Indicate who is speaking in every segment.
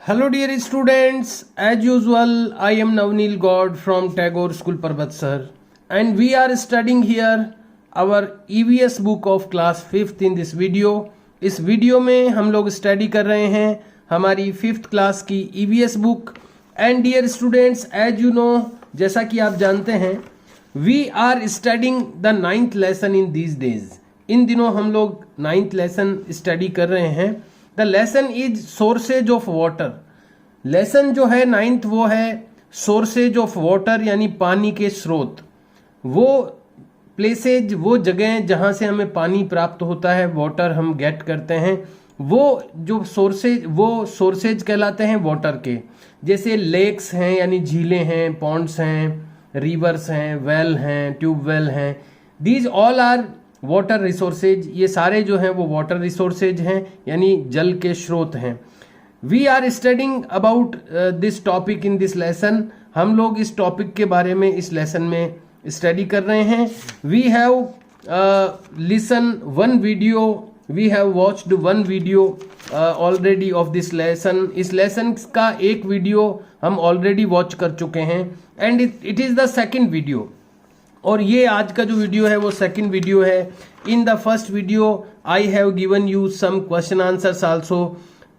Speaker 1: Hello dear students, as usual I am Navneel God from Tagore School Parbatsar and we are studying here our EVS book of class 5th in this video. इस video में हम लोग study कर रहे हैं हमारी 5th class की EVS book and dear students as you know जैसा कि आप जानते हैं we are studying the 9th lesson in these days. इन दिनों हम लोग 9th लेसन स्टडी कर रहे हैं. The lesson is sources of water. Lesson जो है 9th वो है सोर्सेज ऑफ वाटर यानी पानी के स्रोत. वो प्लेसेज वो जगह जहां से हमें पानी प्राप्त होता है, वाटर हम गेट करते हैं, वो जो सोर्सेज कहलाते हैं वाटर के. जैसे लेक्स हैं यानी झीलें हैं, पॉन्ड्स हैं, रिवर्स हैं, वेल हैं, ट्यूबवेल हैं. These all are water resources. ये सारे जो हैं वो वाटर रिसोर्सेज हैं यानी जल के स्रोत हैं. We are studying about this topic in this lesson. हम लोग इस टॉपिक के बारे में इस लेसन में स्टडी कर रहे हैं. We have listen one video, we have watched one video already of this lesson. इस लेसन का एक वीडियो हम ऑलरेडी वॉच कर चुके हैं and it is the second video. और ये आज का जो वीडियो है वो सेकंड वीडियो है. In the first video I have given you some question answers also.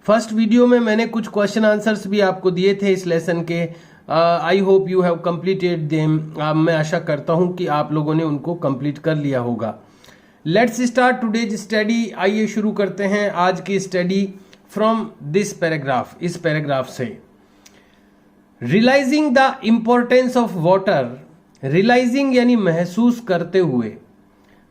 Speaker 1: First video में मैंने कुछ क्वेश्चन आंसर्स भी आपको दिए थे इस लेसन के. I hope you have completed them. मैं आशा करता हूं कि आप लोगों ने उनको कंप्लीट कर लिया होगा. Let's start today's study. आइए शुरू करते हैं आज की स्टडी फ्रॉम दिस पैराग्राफ. इस पैराग्राफ से realising the importance of water. Realising यानी महसूस करते हुए,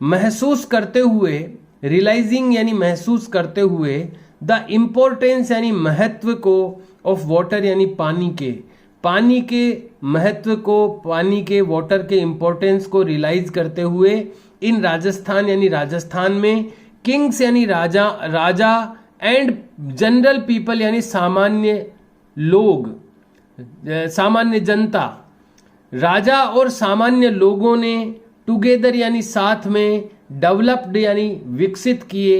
Speaker 1: महसूस करते हुए, रियलाइजिंग यानी महसूस करते हुए, द इम्पोर्टेंस यानी महत्व को, ऑफ वाटर यानी पानी के, पानी के महत्व को, पानी के वाटर के इम्पोर्टेंस को रियलाइज करते हुए इन राजस्थान यानी राजस्थान में, किंग्स यानी राजा, राजा एंड जनरल पीपल यानी सामान्य लोग, सामान्य जनता. राजा और सामान्य लोगों ने टुगेदर यानी साथ में, डेवलप्ड यानी विकसित किए,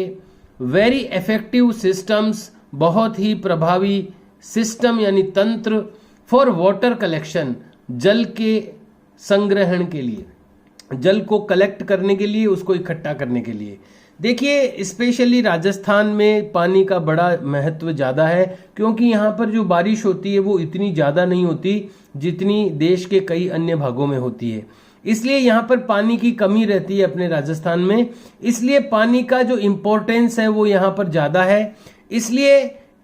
Speaker 1: वेरी इफेक्टिव सिस्टम्स बहुत ही प्रभावी सिस्टम यानी तंत्र, फॉर वाटर कलेक्शन जल के संग्रहण के लिए, जल को कलेक्ट करने के लिए, उसको इकट्ठा करने के लिए. देखिए स्पेशली राजस्थान में पानी का बड़ा महत्व ज़्यादा है क्योंकि यहाँ पर जो बारिश होती है वो इतनी ज़्यादा नहीं होती जितनी देश के कई अन्य भागों में होती है. इसलिए यहाँ पर पानी की कमी रहती है अपने राजस्थान में. इसलिए पानी का जो इम्पोर्टेंस है वो यहाँ पर ज़्यादा है. इसलिए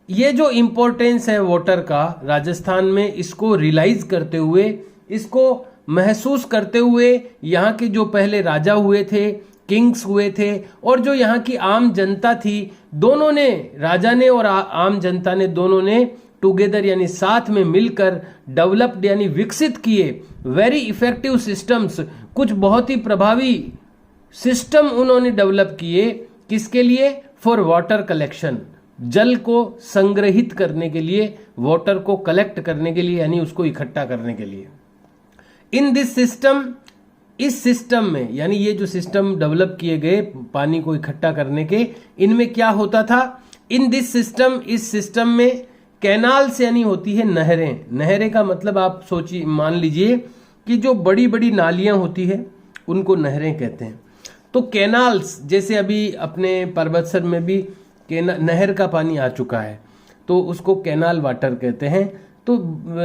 Speaker 1: ये जो इम्पोर्टेंस है वाटर का राजस्थान में, इसको रियलाइज करते हुए, इसको महसूस करते हुए यहाँ के जो पहले राजा हुए थे, किंग्स हुए थे, और जो यहाँ की आम जनता थी, दोनों ने, राजा ने और आम जनता ने, दोनों ने टुगेदर यानी साथ में मिलकर डेवलप्ड यानी विकसित किए वेरी इफेक्टिव सिस्टम्स, कुछ बहुत ही प्रभावी सिस्टम उन्होंने डेवलप किए. किसके लिए? फॉर वाटर कलेक्शन, जल को संग्रहित करने के लिए, वाटर को कलेक्ट करने के लिए यानी उसको इकट्ठा करने के लिए. इन दिस सिस्टम, इस सिस्टम में यानी ये जो सिस्टम डेवलप किए गए पानी को इकट्ठा करने के, इनमें क्या होता था? इन दिस सिस्टम, इस सिस्टम में कैनाल्स यानी होती है नहरें. नहरें का मतलब आप सोचिए, मान लीजिए कि जो बड़ी बड़ी नालियां होती है उनको नहरें कहते हैं. तो कैनाल्स, जैसे अभी अपने पर्वतसर में भी नहर का पानी आ चुका है तो उसको कैनाल वाटर कहते हैं. तो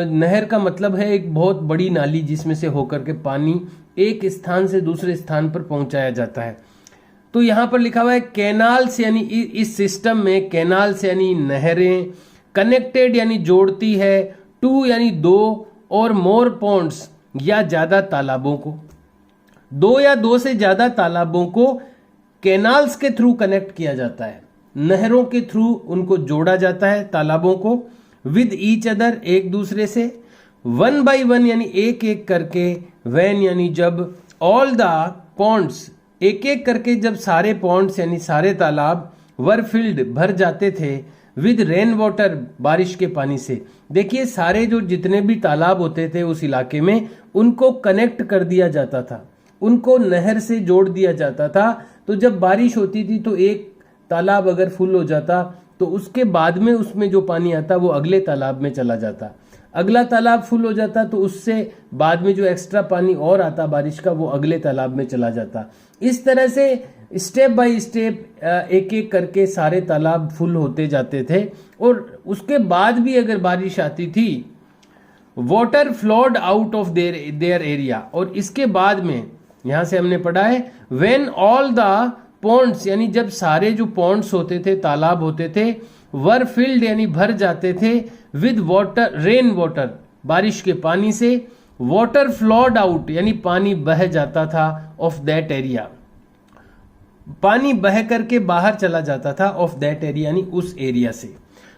Speaker 1: नहर का मतलब है एक बहुत बड़ी नाली जिसमें से होकर के पानी एक स्थान से दूसरे स्थान पर पहुंचाया जाता है. तो यहां पर लिखा हुआ है कैनाल्स यानी इस सिस्टम में कैनाल्स यानी नहरें, कनेक्टेड यानी जोड़ती है, टू यानी दो, और मोर पॉन्ड्स या ज्यादा तालाबों को, दो या दो से ज्यादा तालाबों को कैनाल्स के थ्रू कनेक्ट किया जाता है, नहरों के थ्रू उनको जोड़ा जाता है तालाबों को, विद ईच अदर एक दूसरे से, वन बाई वन यानी एक एक करके, व्हेन यानी जब, ऑल द पॉन्ड्स एक एक करके जब सारे पॉन्ड्स यानी सारे तालाब, वर फिल्ड भर जाते थे, विद रेन वाटर बारिश के पानी से. देखिए सारे जो जितने भी तालाब होते थे उस इलाके में उनको कनेक्ट कर दिया जाता था, उनको नहर से जोड़ दिया जाता था. तो जब बारिश होती थी तो एक तालाब अगर फुल हो जाता तो उसके बाद में उसमें जो पानी आता वो अगले तालाब में चला जाता, अगला तालाब फुल हो जाता तो उससे बाद में जो एक्स्ट्रा पानी और आता बारिश का वो अगले तालाब में चला जाता। इस तरह से स्टेप बाय स्टेप एक एक करके सारे तालाब फुल होते जाते थे। और उसके बाद भी अगर बारिश आती थी, water flowed out of their area, और इसके बाद में यहां से हमने पढ़ा है व्हेन ऑल द पॉन्ड्स, यानी जब सारे जो पॉन्ड्स होते थे, तालाब होते थे, वर फिल्ड यानी भर जाते थे विद वाटर, रेन वाटर, बारिश के पानी से, वाटर फ्लोड आउट यानी पानी बह जाता था ऑफ दैट एरिया, पानी बह करके बाहर चला जाता था ऑफ दैट एरिया यानी उस एरिया से।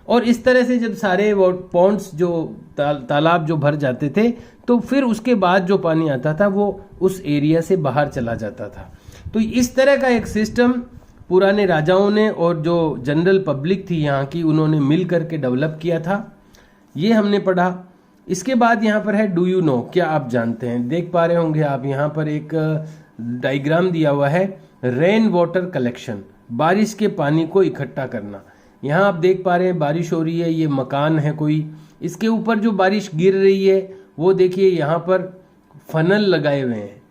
Speaker 1: और इस तरह से जब सारे पॉन्ड्स जो तालाब जो भर जाते थे तो फिर उसके बाद जो पानी आता था वो उस एरिया से बाहर चला जाता था। तो इस तरह का एक सिस्टम पुराने राजाओं ने और जो जनरल पब्लिक थी यहाँ की, उन्होंने मिल करके डेवलप किया था। ये हमने पढ़ा। इसके बाद यहाँ पर है डू यू नो, क्या आप जानते हैं। देख पा रहे होंगे आप यहाँ पर एक डायग्राम दिया हुआ है, रेन वाटर कलेक्शन, बारिश के पानी को इकट्ठा करना। यहाँ आप देख पा रहे हैं बारिश हो रही है, ये मकान है कोई, इसके ऊपर जो बारिश गिर रही है वो देखिए यहाँ पर फनल लगाए हुए हैं,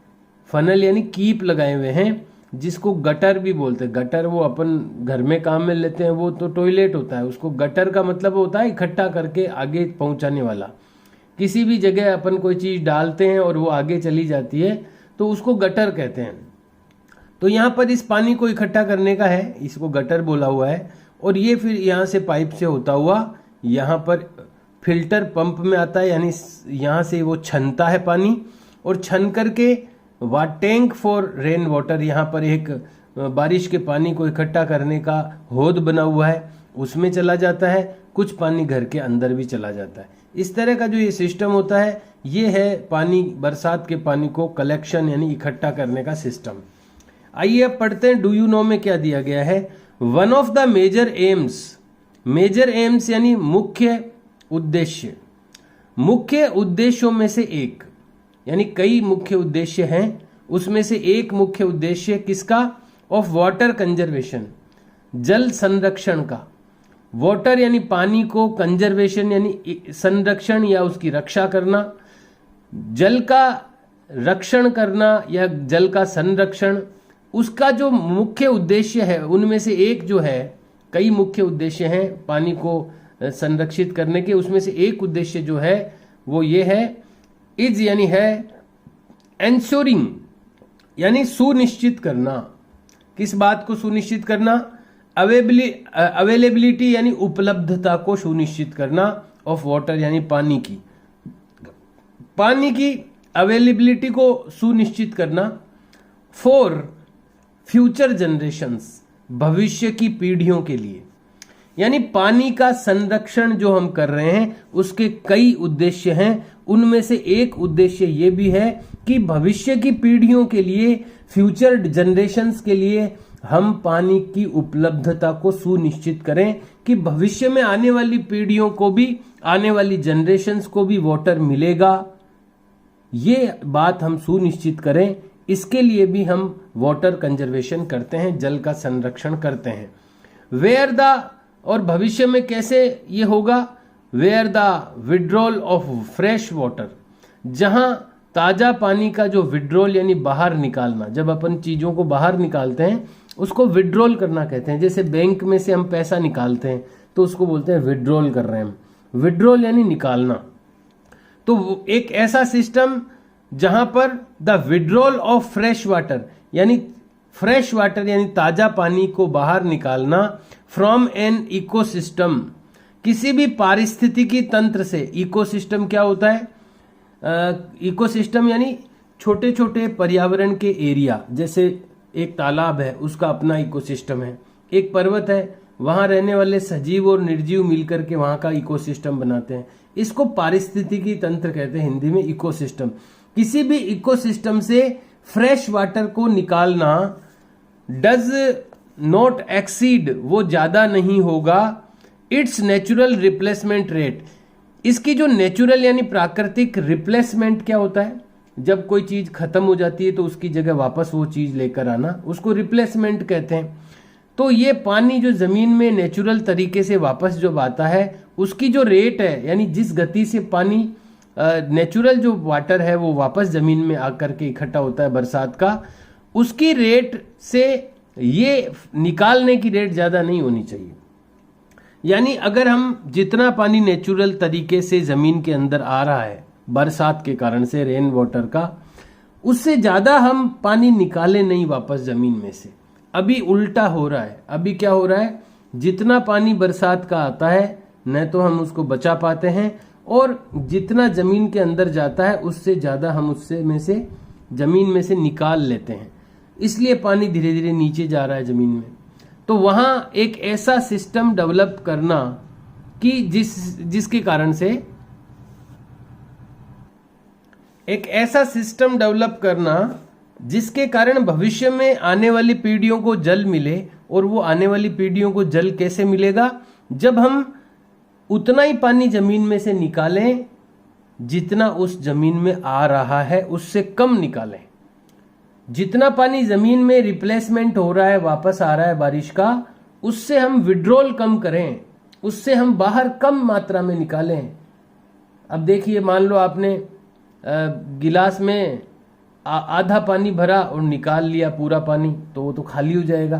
Speaker 1: फनल यानी कीप लगाए हुए हैं, जिसको गटर भी बोलते हैं। गटर वो अपन घर में काम में लेते हैं, वो तो टॉयलेट होता है, उसको गटर का मतलब होता है इकट्ठा करके आगे पहुंचाने वाला। किसी भी जगह अपन कोई चीज डालते हैं और वो आगे चली जाती है तो उसको गटर कहते हैं। तो यहाँ पर इस पानी को इकट्ठा करने का है, इसको गटर बोला हुआ है। और ये फिर यहाँ से पाइप से होता हुआ यहाँ पर फिल्टर पंप में आता है, यानी यहाँ से वो छनता है पानी, और छन करके टैंक फॉर रेन वाटर, यहाँ पर एक बारिश के पानी को इकट्ठा करने का होद बना हुआ है, उसमें चला जाता है। कुछ पानी घर के अंदर भी चला जाता है। इस तरह का जो ये सिस्टम होता है, ये है पानी, बरसात के पानी को कलेक्शन यानी इकट्ठा करने का सिस्टम। आइए अब पढ़ते हैं डू यू नो में क्या दिया गया है। One of the major aims, major aims यानी मुख्य उद्देश्य, मुख्य उद्देश्यों में से एक, यानी कई मुख्य उद्देश्य हैं, उसमें से एक मुख्य उद्देश्य किसका, ऑफ वाटर कंजर्वेशन, जल संरक्षण का। वाटर यानी पानी को, कंजर्वेशन यानी संरक्षण या उसकी रक्षा करना, जल का रक्षण करना या जल का संरक्षण, उसका जो मुख्य उद्देश्य है उनमें से एक जो है, कई मुख्य उद्देश्य हैं पानी को संरक्षित करने के, उसमें से एक उद्देश्य जो है वो ये है, इज यानी है, एंश्योरिंग यानी सुनिश्चित करना। किस बात को सुनिश्चित करना, अवेलेबिलिटी यानी उपलब्धता को सुनिश्चित करना, ऑफ वाटर यानी पानी की, पानी की अवेलेबिलिटी को सुनिश्चित करना, फॉर फ्यूचर जनरेशंस, भविष्य की पीढ़ियों के लिए। यानी पानी का संरक्षण जो हम कर रहे हैं उसके कई उद्देश्य हैं, उनमें से एक उद्देश्य ये भी है कि भविष्य की पीढ़ियों के लिए, फ्यूचर जनरेशंस के लिए हम पानी की उपलब्धता को सुनिश्चित करें कि भविष्य में आने वाली पीढ़ियों को भी, आने वाली जनरेशंस को भी वाटर मिलेगा, ये बात हम सुनिश्चित करें। इसके लिए भी हम वाटर कंजर्वेशन करते हैं, जल का संरक्षण करते हैं। वेयर द, और भविष्य में कैसे ये होगा, where the withdrawal of fresh water, जहां ताजा पानी का जो विड्रॉल यानी बाहर निकालना, जब अपन चीजों को बाहर निकालते हैं उसको विड्रॉल करना कहते हैं। जैसे बैंक में से हम पैसा निकालते हैं तो उसको बोलते हैं विड्रॉल कर रहे हैं हम, विड्रॉल यानी निकालना। तो एक ऐसा सिस्टम जहां पर the withdrawal of fresh water, यानी फ्रेश वाटर यानी ताजा पानी को बाहर निकालना, फ्रॉम एन इकोसिस्टम, किसी भी पारिस्थितिकी तंत्र से। इकोसिस्टम क्या होता है, इकोसिस्टम यानी छोटे छोटे पर्यावरण के एरिया, जैसे एक तालाब है उसका अपना इकोसिस्टम है, एक पर्वत है वहां रहने वाले सजीव और निर्जीव मिलकर के वहां का इकोसिस्टम बनाते हैं, इसको पारिस्थितिकी तंत्र कहते हैं हिंदी में, इकोसिस्टम। किसी भी इकोसिस्टम से फ्रेश वाटर को निकालना, डज नॉट एक्सीड, वो ज्यादा नहीं होगा, इट्स नेचुरल रिप्लेसमेंट रेट, इसकी जो नेचुरल यानी प्राकृतिक रिप्लेसमेंट क्या होता है, जब कोई चीज खत्म हो जाती है तो उसकी जगह वापस वो चीज लेकर आना, उसको रिप्लेसमेंट कहते हैं। तो ये पानी जो ज़मीन में नेचुरल तरीके से वापस जब आता है उसकी जो रेट है, यानी जिस गति से पानी नेचुरल जो वाटर है वो वापस ज़मीन में आकर के इकट्ठा होता है बरसात का, उसकी रेट से ये निकालने की रेट ज़्यादा नहीं होनी चाहिए। यानी अगर हम जितना पानी नेचुरल तरीके से ज़मीन के अंदर आ रहा है बरसात के कारण से, रेन वाटर का, उससे ज़्यादा हम पानी निकाले नहीं वापस ज़मीन में से। अभी उल्टा हो रहा है। अभी क्या हो रहा है, जितना पानी बरसात का आता है न तो हम उसको बचा पाते हैं, और जितना ज़मीन के अंदर जाता है उससे ज़्यादा हम उससे में से ज़मीन में से निकाल लेते हैं, इसलिए पानी धीरे धीरे नीचे जा रहा है ज़मीन में। तो वहाँ एक ऐसा सिस्टम डेवलप करना कि जिसके कारण से एक ऐसा सिस्टम डेवलप करना जिसके कारण भविष्य में आने वाली पीढ़ियों को जल मिले। और वो आने वाली पीढ़ियों को जल कैसे मिलेगा, जब हम उतना ही पानी जमीन में से निकालें जितना उस जमीन में आ रहा है, उससे कम निकालें। जितना पानी जमीन में रिप्लेसमेंट हो रहा है, वापस आ रहा है बारिश का, उससे हम विड्रॉल कम करें, उससे हम बाहर कम मात्रा में निकालें। अब देखिए, मान लो आपने गिलास में आधा पानी भरा और निकाल लिया पूरा पानी, तो वो तो खाली हो जाएगा।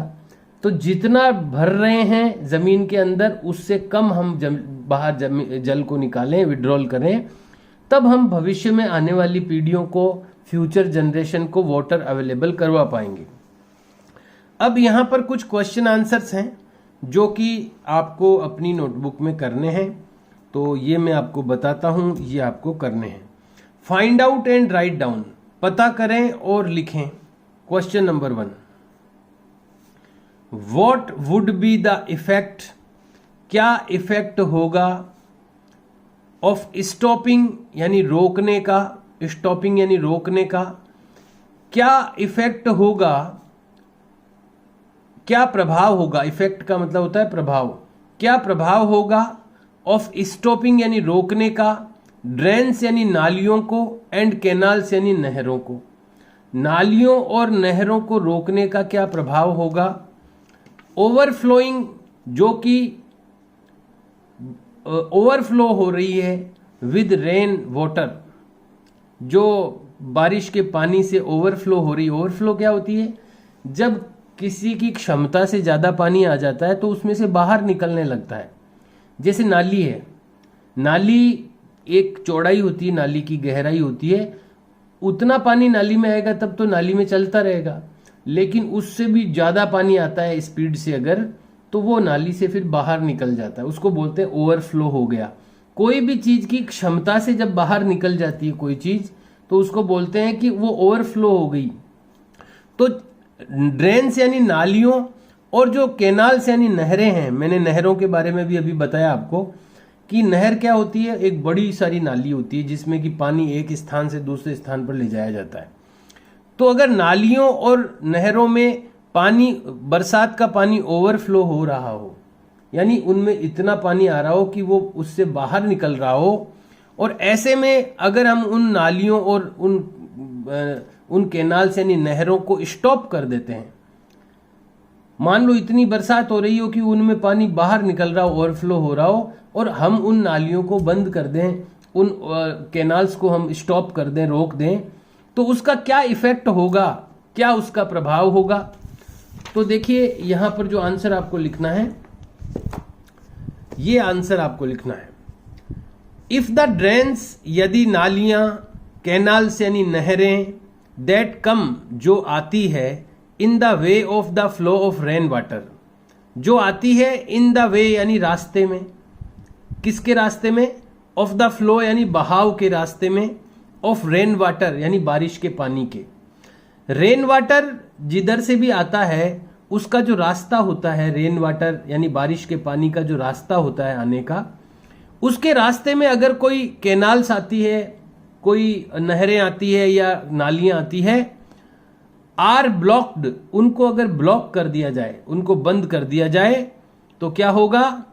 Speaker 1: तो जितना भर रहे हैं जमीन के अंदर, उससे कम हम बाहर जल को निकालें, विड्रॉल करें, तब हम भविष्य में आने वाली पीढ़ियों को, फ्यूचर जनरेशन को वाटर अवेलेबल करवा पाएंगे। अब यहाँ पर कुछ क्वेश्चन आंसर्स हैं जो कि आपको अपनी नोटबुक में करने हैं, तो ये मैं आपको बताता हूँ, ये आपको करने हैं। Find out and write down, पता करें और लिखें। Question number 1, what would be the effect, क्या इफेक्ट होगा, ऑफ स्टॉपिंग यानी रोकने का, स्टॉपिंग यानी रोकने का, क्या इफेक्ट होगा, क्या प्रभाव होगा, इफेक्ट का मतलब होता है प्रभाव, क्या प्रभाव होगा ऑफ स्टॉपिंग यानी रोकने का, ड्रेन्स यानी नालियों को, एंड कैनाल्स यानी नहरों को। नालियों और नहरों को रोकने का क्या प्रभाव होगा, ओवरफ्लोइंग जो कि ओवरफ्लो हो रही है विद रेन वाटर, जो बारिश के पानी से ओवरफ्लो हो रही है। ओवरफ्लो क्या होती है, जब किसी की क्षमता से ज़्यादा पानी आ जाता है तो उसमें से बाहर निकलने लगता है। जैसे नाली है, नाली एक चौड़ाई होती है, नाली की गहराई होती है, उतना पानी नाली में आएगा तब तो नाली में चलता रहेगा, लेकिन उससे भी ज़्यादा पानी आता है स्पीड से अगर, तो वो नाली से फिर बाहर निकल जाता है, उसको बोलते हैं ओवरफ्लो हो गया। कोई भी चीज़ की क्षमता से जब बाहर निकल जाती है कोई चीज़, तो उसको बोलते हैं कि वो ओवरफ्लो हो गई। तो ड्रेन्स यानी नालियों, और जो कैनाल्स यानी नहरें हैं, मैंने नहरों के बारे में भी अभी बताया आपको कि नहर क्या होती है, एक बड़ी सारी नाली होती है जिसमें कि पानी एक स्थान से दूसरे स्थान पर ले जाया जाता है। तो अगर नालियों और नहरों में पानी, बरसात का पानी ओवरफ्लो हो रहा हो, यानी उनमें इतना पानी आ रहा हो कि वो उससे बाहर निकल रहा हो, और ऐसे में अगर हम उन नालियों और उन कैनाल्स यानी नहरों को स्टॉप कर देते हैं, मान लो इतनी बरसात हो रही हो कि उनमें पानी बाहर निकल रहा हो, ओवरफ्लो हो रहा हो, और हम उन नालियों को बंद कर दें, उन कैनाल्स को हम स्टॉप कर दें, रोक दें, तो उसका क्या इफेक्ट होगा, क्या उसका प्रभाव होगा। तो देखिए यहां पर जो आंसर आपको लिखना है, ये आंसर आपको लिखना है, इफ द ड्रेन्स यदि नालियां, कैनाल्स यानी नहरें, दैट कम जो आती है, in the way of the flow of rain water, जो आती है इन द वे यानी रास्ते में, किसके रास्ते में, ऑफ द फ्लो यानी बहाव के रास्ते में, ऑफ रेन वाटर यानी बारिश के पानी के। रेन वाटर जिधर से भी आता है उसका जो रास्ता होता है, रेन वाटर यानी बारिश के पानी का जो रास्ता होता है आने का, उसके रास्ते में अगर कोई कैनाल्स आती है, कोई नहरें आती है या नालियां आती है, आर ब्लॉक्ड, उनको अगर ब्लॉक कर दिया जाए, उनको बंद कर दिया जाए, तो क्या होगा,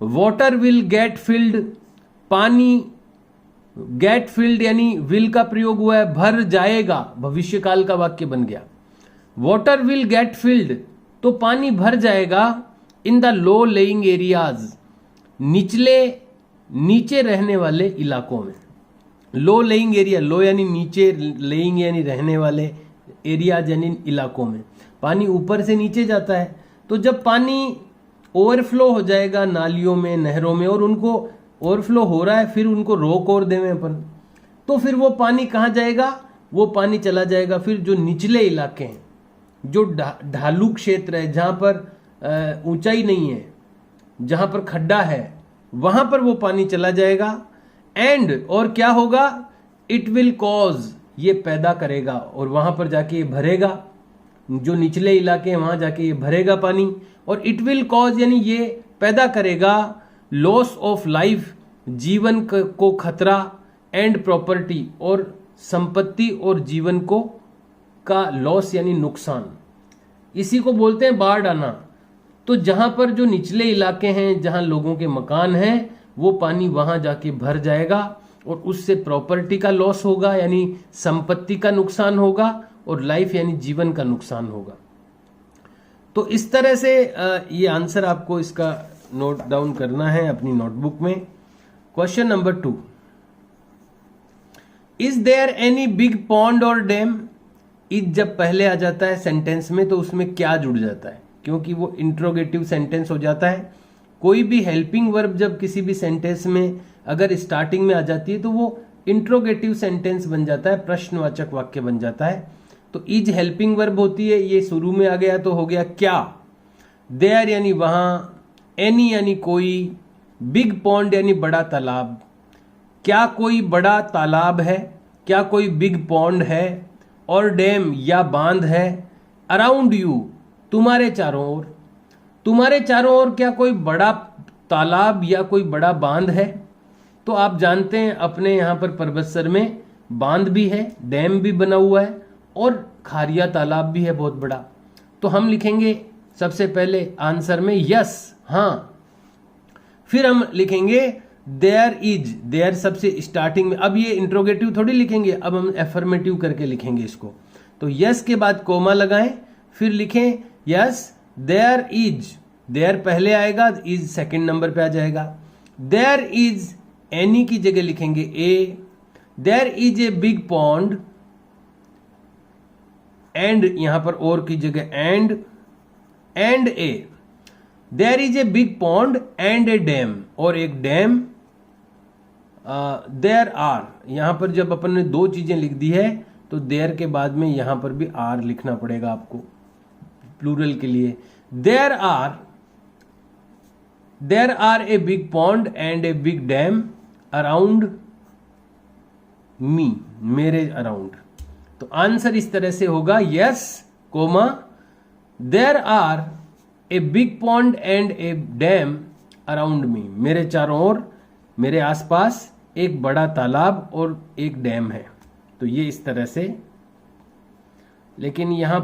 Speaker 1: वाटर विल गेट फिल्ड, पानी गेट फिल्ड यानी विल का प्रयोग हुआ है, भर जाएगा, भविष्य काल का वाक्य बन गया। वाटर विल गेट फिल्ड, तो पानी भर जाएगा in the low laying areas, नीचे रहने वाले इलाकों में। लो लेइंग एरिया, लो यानी नीचे, लेइंग यानी रहने वाले, एरियाज यानी इलाकों में। पानी ऊपर से नीचे जाता है, तो जब पानी ओवरफ्लो हो जाएगा नालियों में, नहरों में, और उनको ओवरफ्लो हो रहा है, फिर उनको रोक और देवें अपन, तो फिर वो पानी कहाँ जाएगा? वो पानी चला जाएगा फिर जो निचले इलाके हैं, जो ढालू क्षेत्र है, जहाँ पर ऊंचाई नहीं है, जहाँ पर खड्डा है, वहां पर वो पानी चला जाएगा। एंड और क्या होगा? इट विल कॉज, ये पैदा करेगा और वहां पर जाके ये भरेगा, जो निचले इलाके हैं वहां जाके ये भरेगा पानी। और इट विल कॉज यानी ये पैदा करेगा लॉस ऑफ लाइफ, जीवन को खतरा, एंड प्रॉपर्टी, और संपत्ति और जीवन को का लॉस यानी नुकसान। इसी को बोलते हैं बाढ़ आना। तो जहां पर जो निचले इलाके हैं, जहां लोगों के मकान हैं, वो पानी वहां जाके भर जाएगा और उससे प्रॉपर्टी का लॉस होगा यानी संपत्ति का नुकसान होगा, और लाइफ यानी जीवन का नुकसान होगा। तो इस तरह से ये आंसर आपको इसका नोट डाउन करना है अपनी नोटबुक में। Question number 2, is there any big pond और डैम? इज जब पहले आ जाता है सेंटेंस में तो उसमें क्या जुड़ जाता है? क्योंकि वो इंट्रोगेटिव सेंटेंस हो जाता है। कोई भी हेल्पिंग वर्ब जब किसी भी सेंटेंस में अगर स्टार्टिंग में आ जाती है तो वो इंट्रोगेटिव सेंटेंस बन जाता है, प्रश्नवाचक वाक्य बन जाता है। तो इज हेल्पिंग वर्ब होती है, ये शुरू में आ गया तो हो गया क्या। देयर यानी वहां, एनी यानी कोई, बिग पॉन्ड यानी बड़ा तालाब। क्या कोई बड़ा तालाब है? क्या कोई बिग पॉन्ड है? और डैम या बांध है। अराउंड यू, तुम्हारे चारों ओर। तुम्हारे चारों ओर क्या कोई बड़ा तालाब या कोई बड़ा बांध है? तो आप जानते हैं अपने यहाँ पर परबतसर में बांध भी है, डैम भी बना हुआ है, और खारिया तालाब भी है बहुत बड़ा। तो हम लिखेंगे सबसे पहले आंसर में यस, हाँ। फिर हम लिखेंगे देयर इज, देयर सबसे स्टार्टिंग में। अब ये इंट्रोगेटिव थोड़ी लिखेंगे, अब हम एफर्मेटिव करके लिखेंगे इसको। तो यस के बाद कोमा लगाएं, फिर लिखें यस देयर इज। देयर पहले आएगा, इज सेकंड नंबर पे आ जाएगा। देयर इज, एनी की जगह लिखेंगे a. There is a big pond, and यहां पर और की जगह and a. There is a big pond and a dam, और एक डैम। देयर आर, यहां पर जब अपन ने दो चीजें लिख दी है तो देयर के बाद में यहां पर भी आर लिखना पड़ेगा आपको प्लूरल के लिए। There are a big pond and a big dam around me, मेरे अराउंड। तो आंसर इस तरह से होगा yes comma there are a big pond and a dam around me, मेरे चारों ओर, मेरे आसपास एक बड़ा तालाब और एक डैम है। तो ये इस तरह से। लेकिन यहां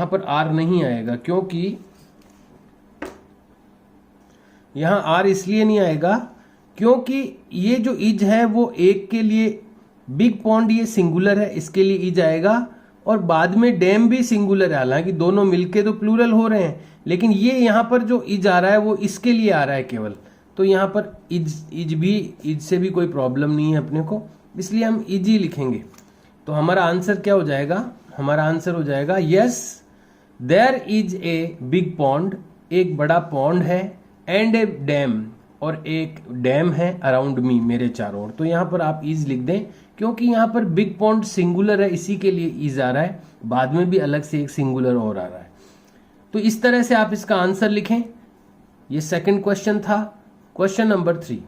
Speaker 1: पर आर नहीं आएगा, क्योंकि यहां आर इसलिए नहीं आएगा क्योंकि ये जो इज है वो एक के लिए, बिग पॉन्ड ये सिंगुलर है, इसके लिए इज आएगा, और बाद में डैम भी सिंगुलर है। हालांकि दोनों मिलके तो प्लूरल हो रहे हैं, लेकिन ये यहां पर जो इज आ रहा है वो इसके लिए आ रहा है केवल। तो यहां पर इज से भी कोई प्रॉब्लम नहीं है अपने को, इसलिए हम इज ही लिखेंगे। तो हमारा आंसर क्या हो जाएगा? हमारा आंसर हो जाएगा yes there is a big pond, एक बड़ा पॉन्ड है, एंड ए डैम, और एक डैम है अराउंड मी, मेरे चारों ओर। तो यहां पर आप इज लिख दें, क्योंकि यहां पर बिग पॉन्ड सिंगुलर है, इसी के लिए इज आ रहा है। बाद में भी अलग से एक सिंगुलर और आ रहा है। तो इस तरह से आप इसका आंसर लिखें। ये सेकंड क्वेश्चन था। Question number 3,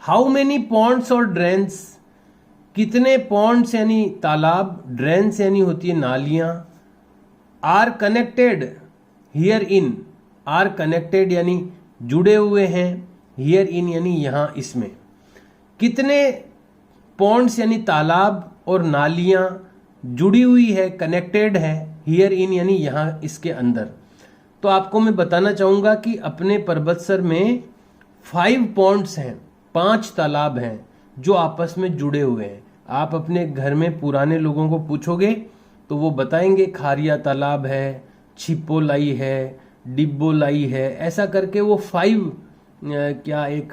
Speaker 1: how many ponds और ड्रेन्स, कितने पॉन्ड्स यानी तालाब, ड्रेन्स यानी होती है नालियां, are connected here in, are connected यानी जुड़े हुए हैं, हियर इन यानी यहां इसमें। कितने पॉन्ड्स यानी तालाब और नालियां जुड़ी हुई है, कनेक्टेड है, हियर इन यानी यहां इसके अंदर। तो आपको मैं बताना चाहूंगा कि अपने परबतसर में 5 पॉन्ड्स हैं, 5 तालाब हैं जो आपस में जुड़े हुए हैं। आप अपने घर में पुराने लोगों को पूछोगे तो वो बताएंगे खारिया तालाब है, छिपोलाई है, डिब्बोलाई है, ऐसा करके वो 5 क्या एक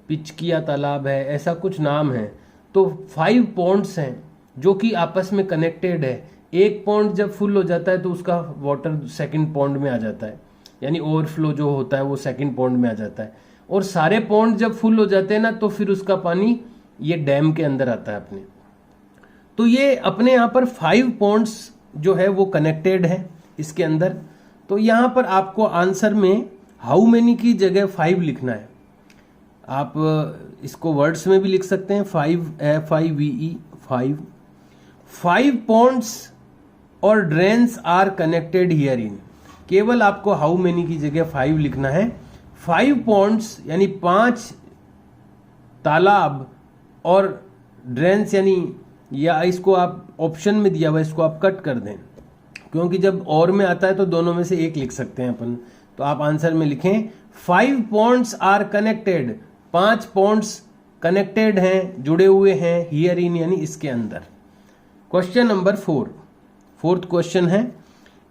Speaker 1: पिचकिया तालाब है, ऐसा कुछ नाम है। तो 5 पॉन्ड्स हैं जो कि आपस में कनेक्टेड है। एक पॉन्ड जब फुल हो जाता है तो उसका वाटर सेकंड पॉन्ड में आ जाता है, यानी ओवरफ्लो जो होता है वो सेकंड पॉन्ड में आ जाता है। और सारे पॉन्ड जब फुल हो जाते हैं ना तो फिर उसका पानी ये डैम के अंदर आता है अपने। तो ये अपने यहाँ पर 5 पॉन्ड्स जो है वो कनेक्टेड है इसके अंदर। तो यहाँ पर आपको आंसर में हाउ मेनी की जगह 5 लिखना है। आप इसको वर्ड्स में भी लिख सकते हैं, 5 5 पॉन्ड्स और drains are connected here in. केवल आपको हाउ मेनी की जगह 5 लिखना है। 5 पॉन्ड्स यानी 5 तालाब और ड्रेन्स यानी, या इसको आप ऑप्शन में दिया हुआ, इसको आप कट कर दें क्योंकि जब और में आता है तो दोनों में से एक लिख सकते हैं अपन। तो आप आंसर में लिखें 5 ponds are connected, 5 ponds connected हैं, जुड़े हुए हैं, हियर इन यानी इसके अंदर। क्वेश्चन नंबर 4, फोर्थ क्वेश्चन है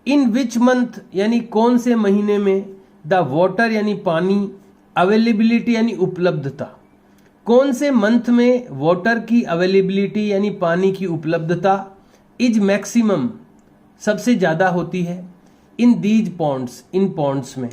Speaker 1: इन विच मंथ यानी कौन से महीने में द वाटर यानी पानी, अवेलेबिलिटी यानी उपलब्धता, कौन से मंथ में वाटर की अवेलेबिलिटी यानी पानी की उपलब्धता इज मैक्सिमम सबसे ज्यादा होती है in these ponds, in ponds में।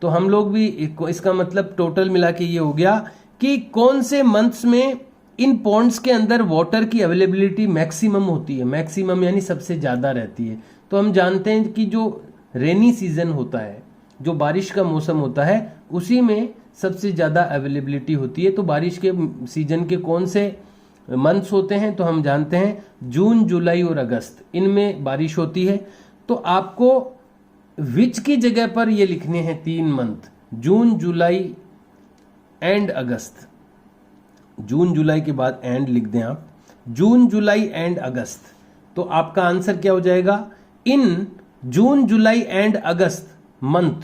Speaker 1: तो हम लोग भी इसका मतलब टोटल मिला के ये हो गया कि कौन से मंथ्स में इन पॉन्ड्स के अंदर वाटर की अवेलेबिलिटी मैक्सिमम होती है। मैक्सिमम यानी सबसे ज्यादा रहती है। तो हम जानते हैं कि जो रेनी सीजन होता है, जो बारिश का मौसम होता है, उसी में सबसे ज्यादा अवेलेबिलिटी होती है। तो बारिश के सीजन के कौन से मंथ्स होते हैं, तो हम जानते हैं जून, जुलाई और अगस्त, इनमें बारिश होती है। तो आपको विच की जगह पर ये लिखने हैं 3 मंथ, जून, जुलाई एंड अगस्त। जून जुलाई के बाद एंड लिख दें आप, जून, जुलाई एंड अगस्त। तो आपका आंसर क्या हो जाएगा, इन June, July and August month.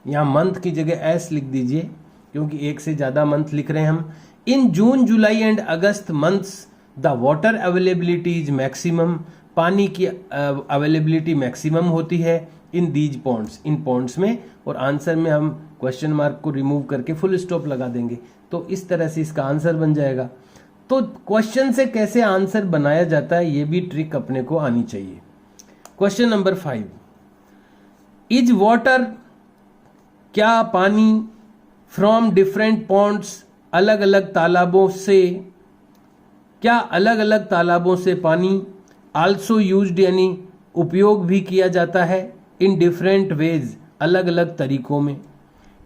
Speaker 1: यहां मंथ की जगह एस लिख दीजिए क्योंकि एक से ज्यादा मंथ लिख रहे हैं हम। In June, July and August months the water availability is maximum, पानी की अवेलेबिलिटी मैक्सिमम होती है in these ponds, in ponds में। और आंसर में हम क्वेश्चन मार्क को रिमूव करके फुल स्टॉप लगा देंगे। तो इस तरह से इसका आंसर बन जाएगा। तो क्वेश्चन से कैसे आंसर बनाया जाता है ये भी ट्रिक अपने को आनी चाहिए। क्वेश्चन नंबर 5, इज वाटर, क्या पानी, फ्रॉम डिफरेंट पॉन्ड्स, अलग अलग तालाबों से, क्या अलग अलग तालाबों से पानी, आल्सो यूज्ड यानी उपयोग भी किया जाता है, इन डिफरेंट वेज अलग अलग तरीकों में।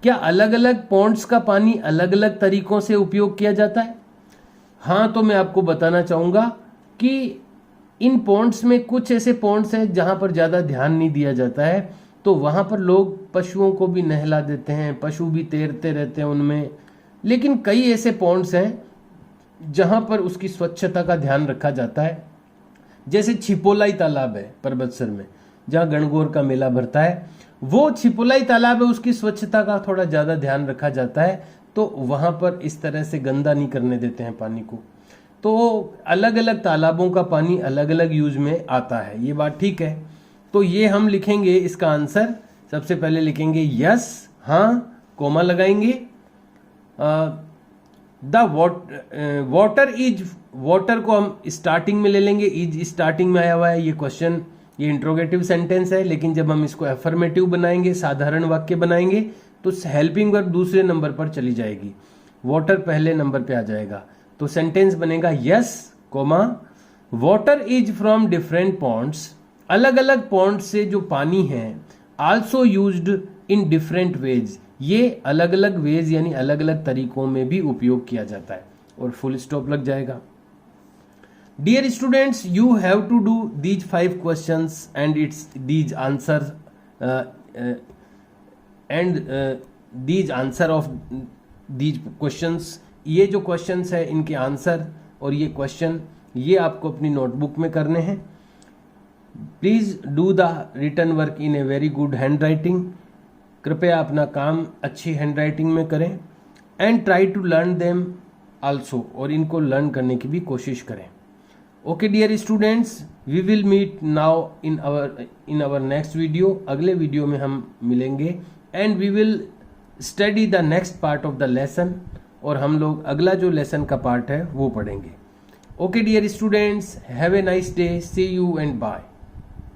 Speaker 1: क्या अलग अलग पॉन्ड्स का पानी अलग अलग तरीकों से उपयोग किया जाता है? हाँ, तो मैं आपको बताना चाहूंगा कि इन पॉन्ड्स में कुछ ऐसे पॉन्ड्स हैं जहां पर ज्यादा ध्यान नहीं दिया जाता है, तो वहां पर लोग पशुओं को भी नहला देते हैं, पशु भी तैरते रहते हैं उनमें। लेकिन कई ऐसे पॉन्ड्स हैं जहां पर उसकी स्वच्छता का ध्यान रखा जाता है। जैसे छिपोलाई तालाब है परबतसर में, जहां गणगौर का मेला भरता है, वो छिपोलाई तालाब है, उसकी स्वच्छता का थोड़ा ज्यादा ध्यान रखा जाता है। तो वहां पर इस तरह से गंदा नहीं करने देते हैं पानी को। तो अलग अलग तालाबों का पानी अलग अलग यूज में आता है, ये बात ठीक है। तो ये हम लिखेंगे इसका आंसर, सबसे पहले लिखेंगे यस, हाँ, कोमा लगाएंगे। द वाटर इज, वाटर को हम स्टार्टिंग में ले लेंगे, इज स्टार्टिंग में आया हुआ है, ये क्वेश्चन, ये इंट्रोगेटिव सेंटेंस है। लेकिन जब हम इसको एफर्मेटिव बनाएंगे, साधारण वाक्य बनाएंगे, तो हेल्पिंग वर्ब दूसरे नंबर पर चली जाएगी, वाटर पहले नंबर पे आ जाएगा। तो सेंटेंस बनेगा yes, comma, water is from different ponds, अलग अलग पॉन्ड से जो पानी है, also used in different ways, ये अलग अलग वेज यानी अलग अलग तरीकों में भी उपयोग किया जाता है। और फुल स्टॉप लग जाएगा। Dear students, you have to do these 5 questions and its these answer and these answer of these questions. ये जो क्वेश्चंस है इनके आंसर और ये क्वेश्चन, ये आपको अपनी नोटबुक में करने हैं। Please do the written work in a very good handwriting. कृपया अपना काम अच्छी हैंड राइटिंग में करें। And try to learn them also, और इनको लर्न करने की भी कोशिश करें। Okay dear students, we will meet now in our next video. अगले वीडियो में हम मिलेंगे and we will study the next part of the lesson, और हम लोग अगला जो लेसन का पार्ट है वो पढ़ेंगे। Okay dear students, have a nice day, see you and bye.